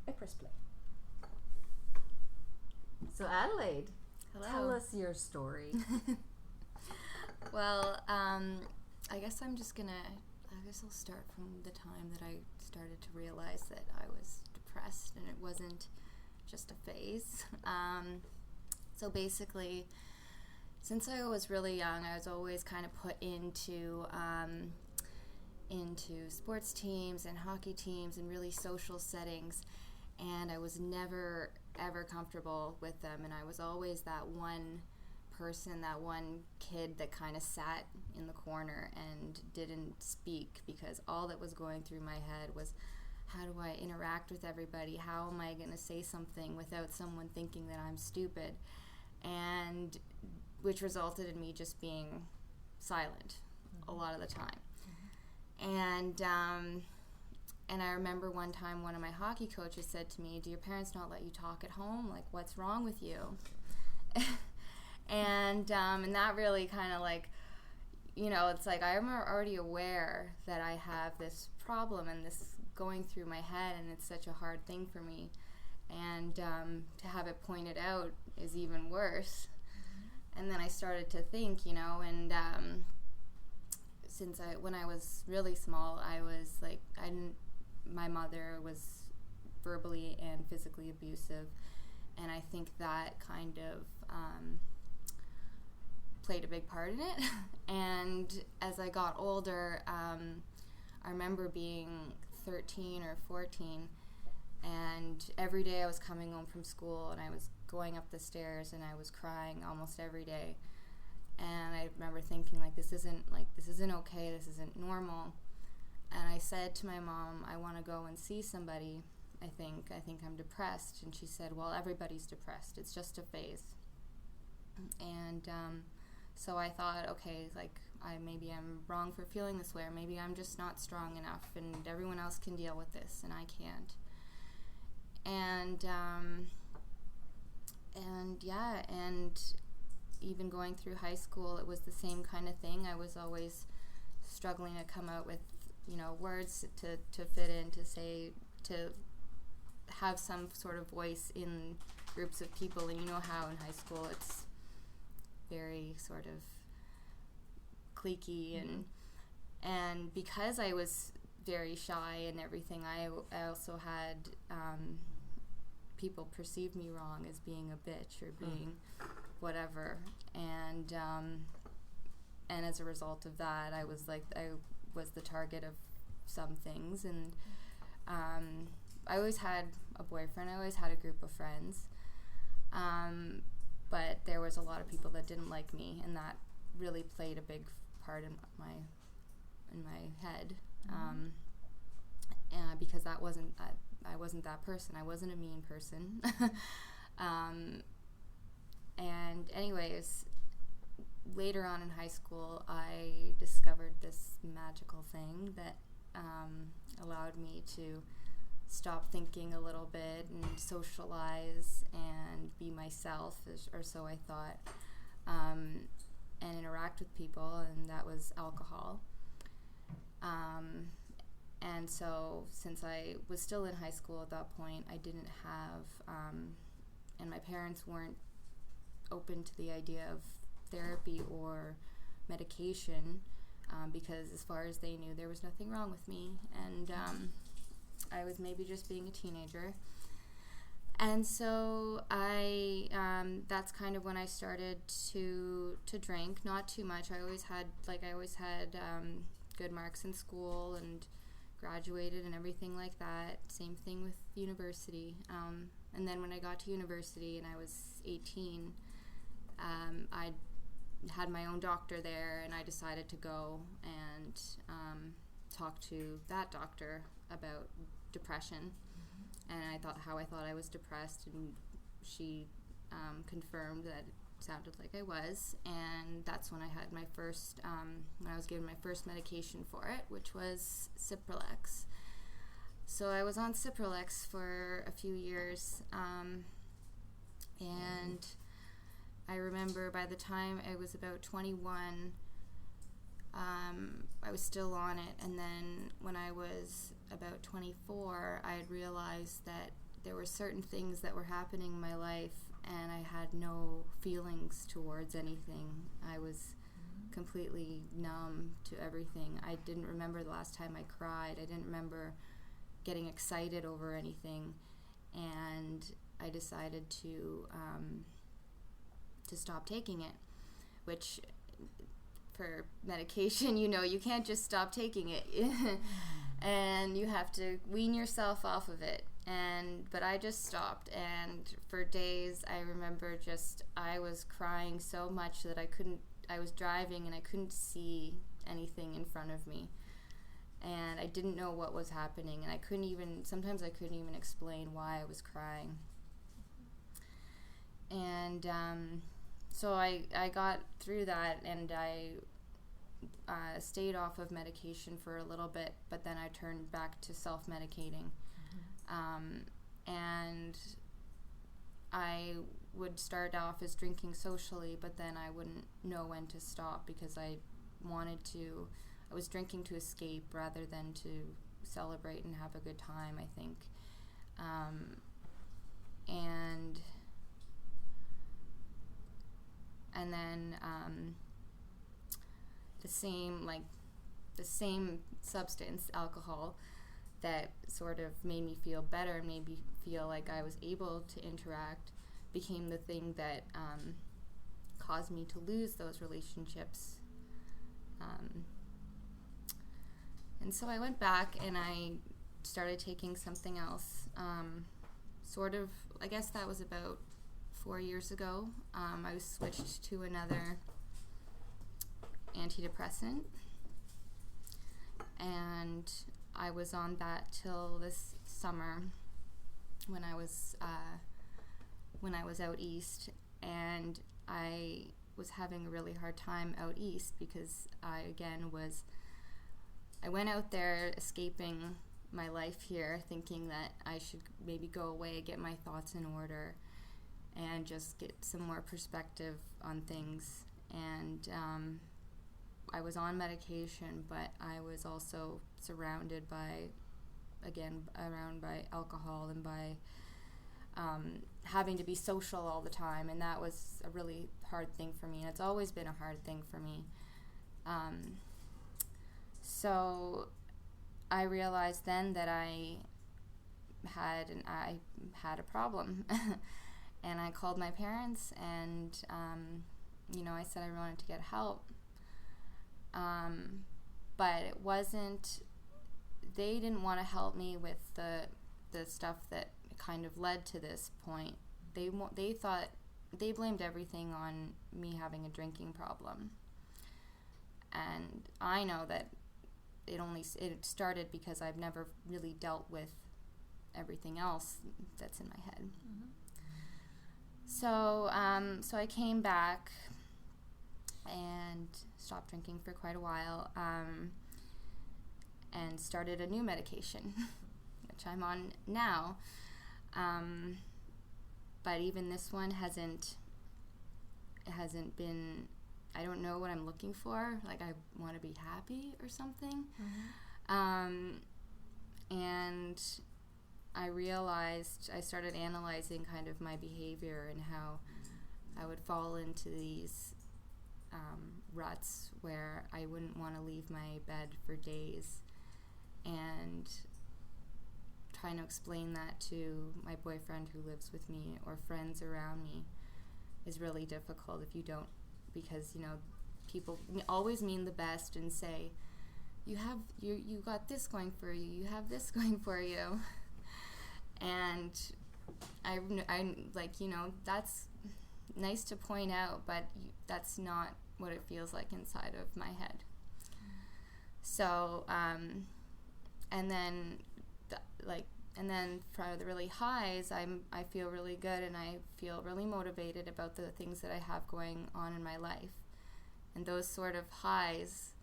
I press play. So Adelaide, Hello. tell us your story. Well, I guess I'll start from the time that I started to realize that I was depressed and it wasn't just a phase. So basically, since I was really young, I was always kind of put into sports teams and hockey teams and really social settings, and I was never ever comfortable with them, and I was always that one person, that one kid that kind of sat in the corner and didn't speak, because all that was going through my head was, how do I interact with everybody? How am I going to say something without someone thinking that I'm stupid? And which resulted in me just being silent a lot of the time. And I remember one time one of my hockey coaches said to me, do your parents not let you talk at home? Like, what's wrong with you? And that really kind of like, it's like I'm already aware that I have this problem and this going through my head, and it's such a hard thing for me. And to have it pointed out is even worse. And then I started to think, and when I was really small, I was like, my mother was verbally and physically abusive, and I think that kind of played a big part in it. And as I got older, I remember being 13 or 14, and every day I was coming home from school and I was going up the stairs and I was crying almost every day. And I remember thinking, this isn't okay, this isn't normal. And I said to my mom, I want to go and see somebody. I think I'm depressed. And she said, well, everybody's depressed. It's just a phase. And so I thought, okay, maybe I'm wrong for feeling this way, or maybe I'm just not strong enough, and everyone else can deal with this, and I can't. And even going through high school, it was the same kind of thing. I was always struggling to come out with, words to fit in, to have some sort of voice in groups of people. And you know how in high school it's very sort of cliquey, and because I was very shy and everything, I also had people perceive me wrong as being a bitch or being whatever, and as a result of that, I was the target of some things. And I always had a boyfriend, I always had a group of friends, but there was a lot of people that didn't like me, and that really played a big part in my head, because I wasn't that person. I wasn't a mean person. And anyways, later on in high school, I discovered this magical thing that allowed me to stop thinking a little bit and socialize and be myself, or so I thought, and interact with people, and that was alcohol. And so since I was still in high school at that point, I didn't have, and my parents weren't open to the idea of therapy or medication, because as far as they knew, there was nothing wrong with me, and I was maybe just being a teenager. And so that's kind of when I started to drink, not too much. I always had good marks in school and graduated and everything like that. Same thing with university. And then when I got to university and I was 18, I had my own doctor there, and I decided to go and talk to that doctor about depression. And I thought I was depressed, and she confirmed that it sounded like I was. And that's when I had my first, when I was given my first medication for it, which was Cipralex. So I was on Cipralex for a few years, and I remember by the time I was about 21, I was still on it, and then when I was about 24, I had realized that there were certain things that were happening in my life, and I had no feelings towards anything. I was completely numb to everything. I didn't remember the last time I cried. I didn't remember getting excited over anything, and I decided to stop taking it, which for medication, you can't just stop taking it. And you have to wean yourself off of it. But I just stopped, and for days I remember I was crying so much that I was driving and I couldn't see anything in front of me. And I didn't know what was happening, and sometimes I couldn't even explain why I was crying. And so I got through that, and I stayed off of medication for a little bit, but then I turned back to self-medicating. And I would start off as drinking socially, but then I wouldn't know when to stop because I was drinking to escape rather than to celebrate and have a good time, I think. And then the same substance, alcohol, that sort of made me feel better and made me feel like I was able to interact, became the thing that caused me to lose those relationships. And so I went back and I started taking something else. I guess that was about 4 years ago. I switched to another antidepressant, and I was on that till this summer when I was out east, and I was having a really hard time out east because I went out there escaping my life here, thinking that I should maybe go away, get my thoughts in order, and just get some more perspective on things. And I was on medication, but I was also surrounded by alcohol and by having to be social all the time, and that was a really hard thing for me, and it's always been a hard thing for me. So I realized then that I had a problem. And I called my parents, and I said I wanted to get help. But it wasn't, they didn't want to help me with the stuff that kind of led to this point. They thought, they blamed everything on me having a drinking problem. And I know that it started because I've never really dealt with everything else that's in my head. Mm-hmm. So I came back and stopped drinking for quite a while, and started a new medication, which I'm on now. But even this one hasn't been, I don't know what I'm looking for. Like, I want to be happy or something. Mm-hmm. And I realized, I started analyzing kind of my behavior and how I would fall into these ruts where I wouldn't want to leave my bed for days, and trying to explain that to my boyfriend who lives with me or friends around me is really difficult if you don't, because people always mean the best and say, you got this going for you, you have this going for you. And I like, that's nice to point out, but that's not what it feels like inside of my head. So, and then for the really highs, I feel really good, and I feel really motivated about the things that I have going on in my life. And those sort of highs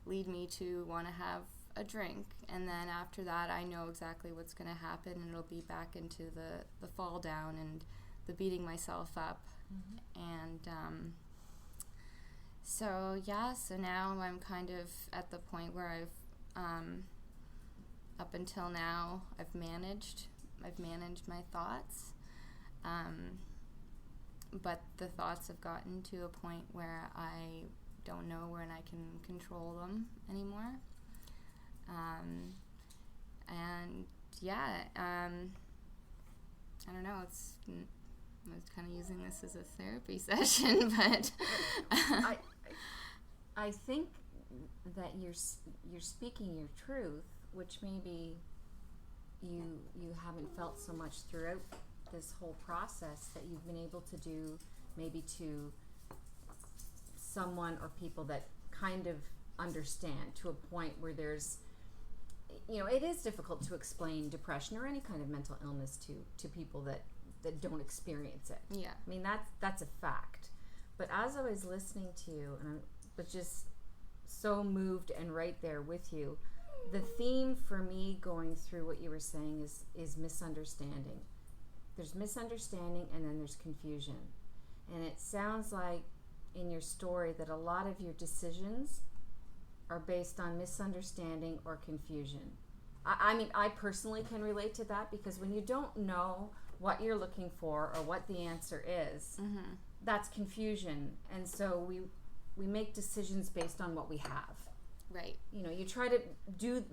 lead me to want to have a drink, and then after that I know exactly what's going to happen, and it'll be back into the fall down and the beating myself up. Mm-hmm. And so now I'm kind of at the point where I've up until now I've managed I've managed my thoughts. But the thoughts have gotten to a point where I don't know when I can control them anymore. I don't know, I was kind of using this as a therapy session, but I think that you're speaking your truth, which maybe you haven't felt so much throughout this whole process that you've been able to do maybe to someone or people that kind of understand to a point where there's, it is difficult to explain depression or any kind of mental illness to people that don't experience it. Yeah. I mean, that's a fact. But as I was listening to you, and I was just so moved and right there with you, the theme for me going through what you were saying is misunderstanding. There's misunderstanding and then there's confusion. And it sounds like in your story that a lot of your decisions are based on misunderstanding or confusion. I mean, I personally can relate to that, because when you don't know what you're looking for or what the answer is, that's confusion. And so we make decisions based on what we have. Right. You try to do,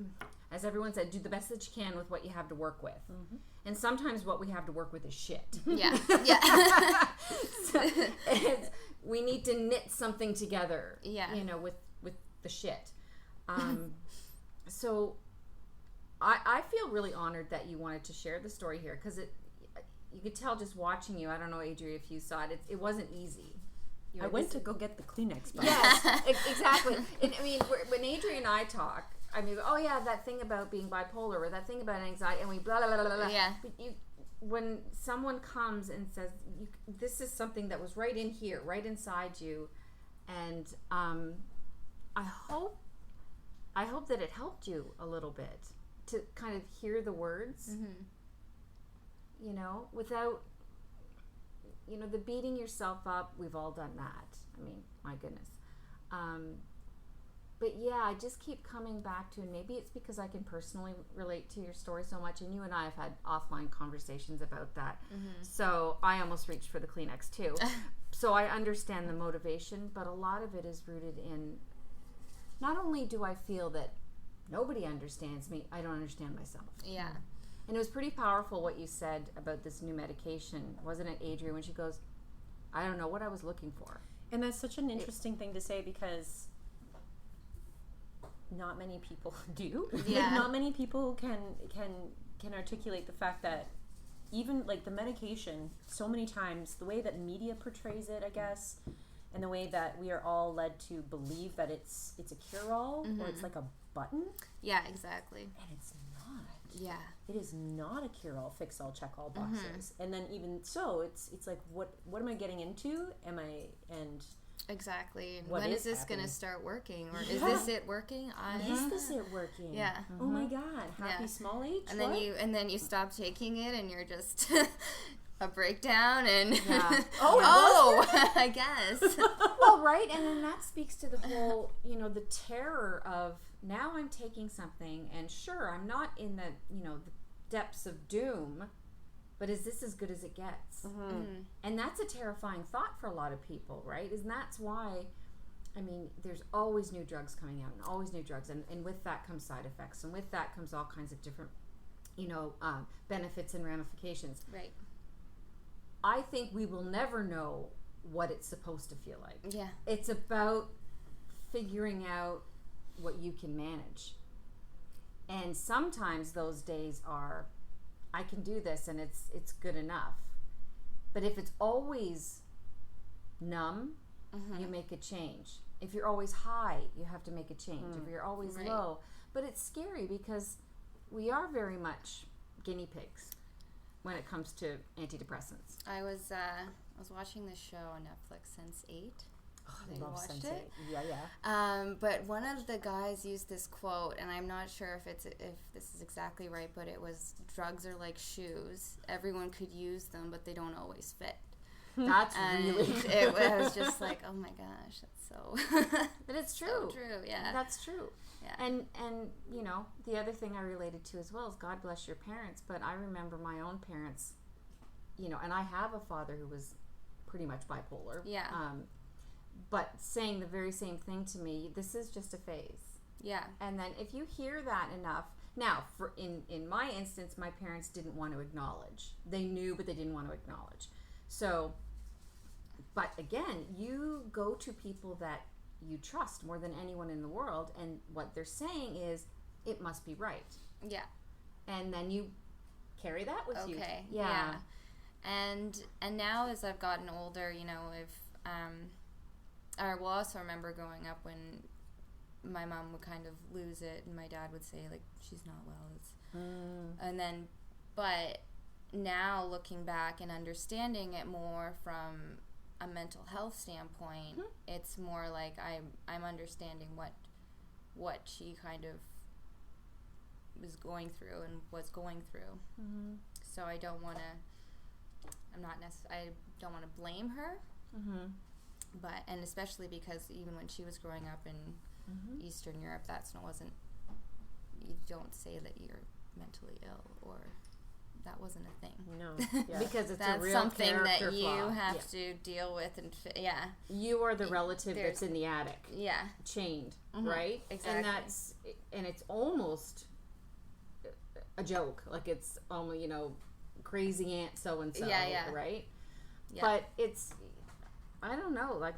as everyone said, do the best that you can with what you have to work with. Mm-hmm. And sometimes what we have to work with is shit. Yeah. Yeah. So we need to knit something together. Yeah. With the shit. So I feel really honored that you wanted to share the story here, because you could tell just watching you. I don't know, Adria, if you saw it. It wasn't easy. I went to go get the Kleenex box. Yes, exactly. And, I mean, when Adria and I talk, I mean, oh yeah, that thing about being bipolar, or that thing about anxiety, and we blah blah blah blah blah. Yeah. But when someone comes and says, "This is something that was right in here, right inside you," and I hope that it helped you a little bit to kind of hear the words, without, the beating yourself up. We've all done that. I mean, my goodness. But yeah, I just keep coming back to, and maybe it's because I can personally relate to your story so much, and you and I have had offline conversations about that. So I almost reached for the Kleenex too. So I understand the motivation, but a lot of it is rooted in, not only do I feel that nobody understands me, I don't understand myself. Yeah. And it was pretty powerful what you said about this new medication, wasn't it, Adria, when she goes, I don't know what I was looking for. And that's such an interesting thing to say, because not many people do. Yeah. Not many people can articulate the fact that even like the medication, so many times the way that media portrays it, I guess, and the way that we are all led to believe that it's a cure-all, or it's like a button. Yeah, exactly. And it's not. Yeah. It is not a cure-all, fix-all, check-all boxes. And then even so, it's like, what am I getting into? Exactly. And What when is is this happening? going to start working? Or is this it working? Is this it working? Yeah. Oh my God. Happy Yeah. small H. And what? then you stop taking it, and you're just a breakdown, and Yeah. I guess. Well, right, and then that speaks to the whole, the terror of, now I'm taking something, and sure, I'm not in the, the depths of doom, but is this as good as it gets? And that's a terrifying thought for a lot of people, right? And that's why, I mean, there's always new drugs coming out, and always new drugs, and with that comes side effects, and with that comes all kinds of different, benefits and ramifications. Right. I think we will never know what it's supposed to feel like. Yeah. It's about figuring out what you can manage. And sometimes those days are, I can do this and it's good enough. But if it's always numb, you make a change. If you're always high, you have to make a change. If you're always low. But it's scary because we are very much guinea pigs when it comes to antidepressants. I was watching this show on Netflix, Sense8. I love watched Sense8. it? Yeah. But one of the guys used this quote, and I'm not sure if this is exactly right, but it was, drugs are like shoes. Everyone could use them, but they don't always fit. That's And really good. it was just like, oh my gosh, that's so. But it's true. So true, yeah. That's true. Yeah. And you know, the other thing I related to as well is God bless your parents, but I remember my own parents, you know, and I have a father who was pretty much bipolar. Yeah. But saying the very same thing to me, this is just a phase. Yeah. And then if you hear that enough, now for in my instance, my parents didn't want to acknowledge. They knew, but they didn't want to acknowledge. So, but again, you go to people that you trust more than anyone in the world, and what they're saying is, it must be right. Yeah. And then you carry that with you. Okay. Yeah. And now as I've gotten older, you know, if I will also remember growing up when my mom would kind of lose it, and my dad would say, like, she's not well. And then, but now looking back and understanding it more from a mental health standpoint, it's more like I'm understanding what she kind of was going through and was going through. So I don't want to. I don't want to blame her. But and especially because even when she was growing up in Eastern Europe, wasn't. You don't say that you're mentally ill, or that wasn't a thing. No, yeah. Because it's That's a real something character that you flaw. have to deal with, and You are the relative There's- that's in the attic, yeah, chained, right? Exactly. And it's almost a joke, like it's almost, you know, crazy aunt so and so, Yeah. right? Yeah. But it's, I don't know, like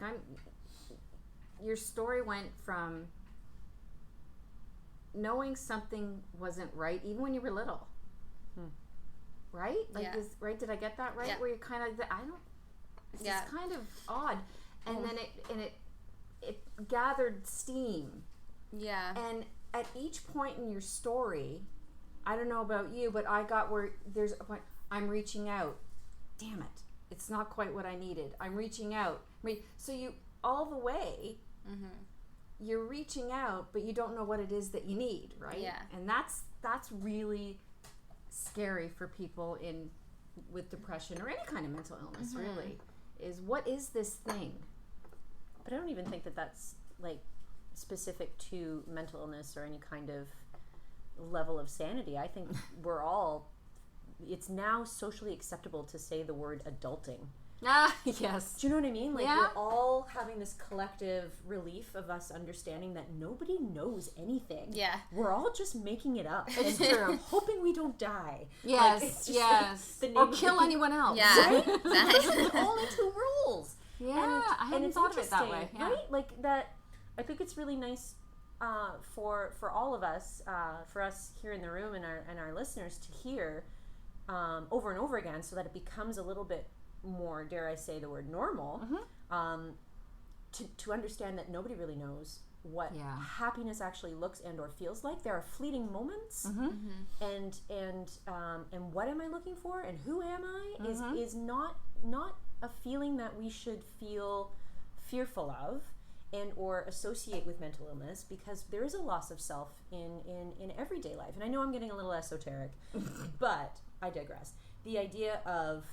your story went from knowing something wasn't right even when you were little, right? Like Yeah. right? Did I get that right? Yeah. Where you're kind of, it's just kind of odd, and then it gathered steam, yeah, and at each point in your story, I don't know about you, but I got where there's a point, I'm reaching out, damn it, it's not quite what I needed, I'm reaching out, so you all the way. You're reaching out, but you don't know what it is that you need, right? Yeah. And that's really scary for people with depression or any kind of mental illness, really, is what is this thing? But I don't even think that that's like specific to mental illness or any kind of level of sanity. I think it's now socially acceptable to say the word adulting. Ah, yes. Do you know what I mean? Like, Yeah. we're all having this collective relief of us understanding that nobody knows anything. Yeah. We're all just making it up. It's and true. hoping we don't die. Yes, Like, it's just yes. like the Or name- kill anyone else. Yeah. Right? Exactly. Those are the only two rules. Yeah, And I hadn't it's thought of it that interesting, way. Yeah. Right? Like that. I think it's really nice for all of us, for us here in the room and our listeners to hear over and over again, so that it becomes a little bit more, dare I say the word, normal. To understand that nobody really knows what happiness actually looks and or feels like. There are fleeting moments, and what am I looking for, and who am I is not a feeling that we should feel fearful of and or associate with mental illness, because there is a loss of self in everyday life. And I know I'm getting a little esoteric, but I digress. The idea of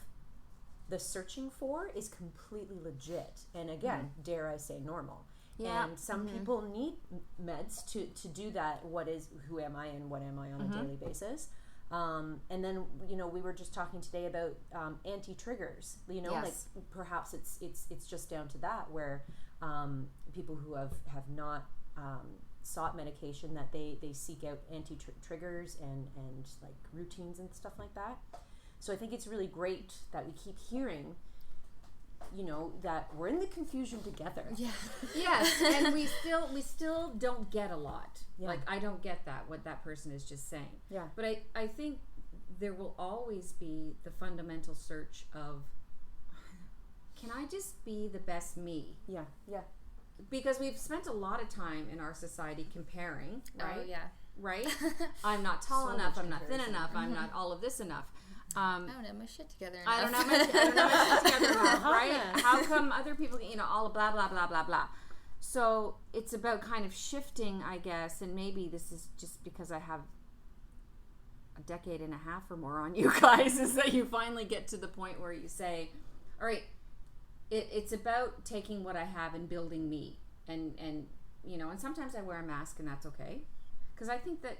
the searching for is completely legit, and again, dare I say, normal. Yeah. And some people need meds to do that. Who am I and what am I on a daily basis? And then, you know, we were just talking today about anti-triggers. You know, Yes. like perhaps it's just down to that, where people who have not sought medication, that they seek out anti-triggers and like routines and stuff like that. So I think it's really great that we keep hearing, you know, that we're in the confusion together. Yeah. Yes, and we still don't get a lot. Yeah. Like, I don't get that, what that person is just saying. Yeah. But I think there will always be the fundamental search of, can I just be the best me? Yeah. Yeah. Because we've spent a lot of time in our society comparing, right? Oh yeah. Right? I'm not tall So enough, much I'm not thin comparison. enough, I'm not all of this enough. I don't have my shit together. I don't enough. have my shit together enough, right? Yeah. How come other people, you know, all blah, blah, blah, blah, blah. So it's about kind of shifting, I guess, and maybe this is just because I have a decade and a half or more on you guys, is that you finally get to the point where you say, all right, it's about taking what I have and building me, and you know, and sometimes I wear a mask, and that's okay, because I think that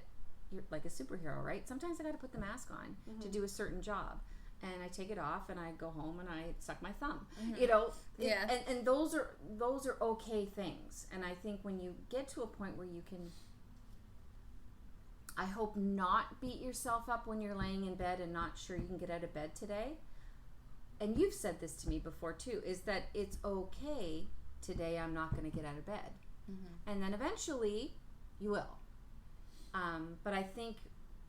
you're like a superhero, right? Sometimes I got to put the mask on to do a certain job, and I take it off, and I go home and I suck my thumb, you know. And those are okay things, and I think when you get to a point where you can, I hope, not beat yourself up when you're laying in bed and not sure you can get out of bed today. And you've said this to me before too, is that it's okay today, I'm not going to get out of bed. And then eventually you will. But I think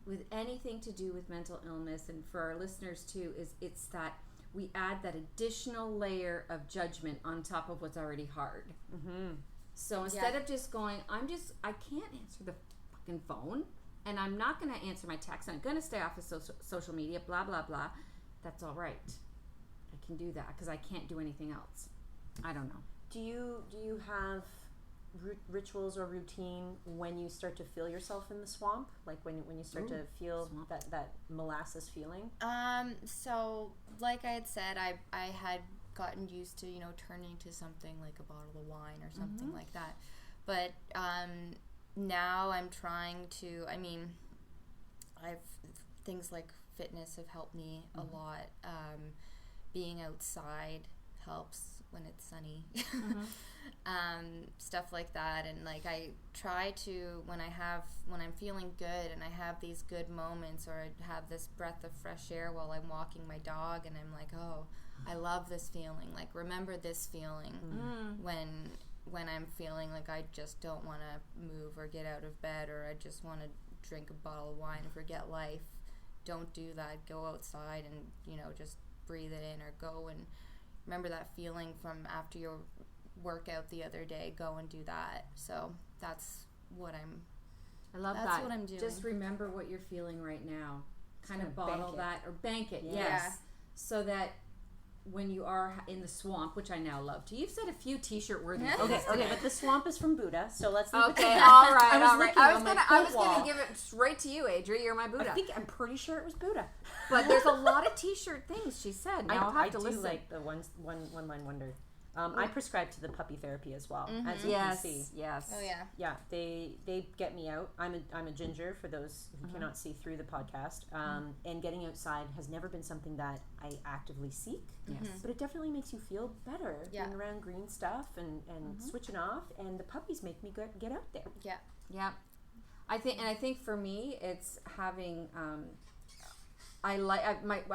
with anything to do with mental illness, and for our listeners too, it's that we add that additional layer of judgment on top of what's already hard. So instead of just going, I can't answer the fucking phone, and I'm not going to answer my text, I'm going to stay off of social media, blah, blah, blah. That's all right. I can do that because I can't do anything else. I don't know. Do you have rituals or routine when you start to feel yourself in the swamp? Like when you start to feel that molasses feeling? So like I had said, I had gotten used to, you know, turning to something like a bottle of wine or something like that. But now I'm trying to, I mean, things like fitness have helped me a lot. Being outside helps when it's sunny. Stuff like that. And like I try to, when I'm feeling good and I have these good moments, or I have this breath of fresh air while I'm walking my dog, and I'm like, oh, I love this feeling. Like, remember this feeling when I'm feeling like I just don't want to move or get out of bed, or I just want to drink a bottle of wine and forget life. Don't do that. Go outside and, you know, just breathe it in, or go and remember that feeling from after your workout the other day. Go and do that. So that's what I love that's that. what I'm doing. Just remember what you're feeling right now. Kind of bottle that, or bank it. Yeah. Yes. So that when you are in the swamp, which I now love too. You've said a few t-shirt worthy things. Okay, but the swamp is from Buddha, so let's leave it Okay, to all right, I was all right. looking I on was my gonna wall. give it straight to you, Adri. You're my Buddha. I'm pretty sure it was Buddha. But there's a lot of t-shirt things she said. Now I'll have to listen. I do like the one line wonder. I prescribe to the puppy therapy as well, as you can see. Yes. Oh yeah. Yeah, they get me out. I'm a ginger, for those who cannot see through the podcast. And getting outside has never been something that I actively seek. Yes. But it definitely makes you feel better being around green stuff and switching off. And the puppies make me get out there. Yeah. Yeah. I think for me it's having I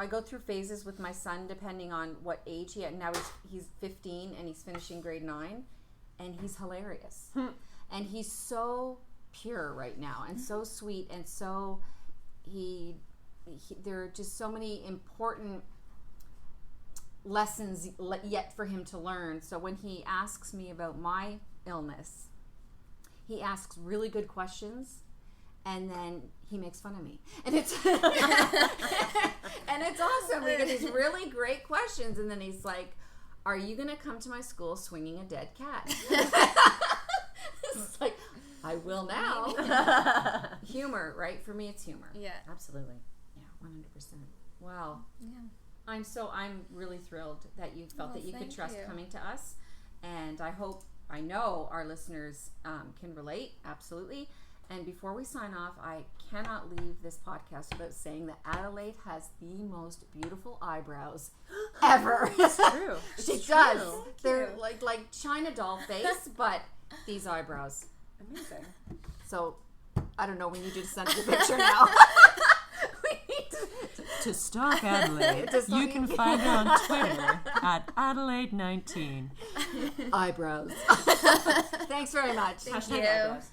go through phases with my son depending on what age he had. Now he's 15 and he's finishing grade 9, and he's hilarious. And he's so pure right now, and so sweet, and so there are just so many important lessons yet for him to learn. So when he asks me about my illness, he asks really good questions, and then he makes fun of me, and it's and it's awesome because these really great questions, and then he's like, "Are you gonna come to my school swinging a dead cat?" It's like, I will now. Humor, right? For me, it's humor. Yeah. Absolutely. Yeah, 100%. Wow. Yeah. I'm really thrilled that you felt that you could thank trust you. coming to us, and I know our listeners can relate, absolutely. And before we sign off, I cannot leave this podcast without saying that Adelaide has the most beautiful eyebrows ever. It's true. She does. They're like China doll face, but these eyebrows. Amazing. So, I don't know, we need you to send us a picture now. To stalk Adelaide, you can find her on Twitter at Adelade19. Eyebrows. Thanks very much. Thank Hashtag you. eyebrows.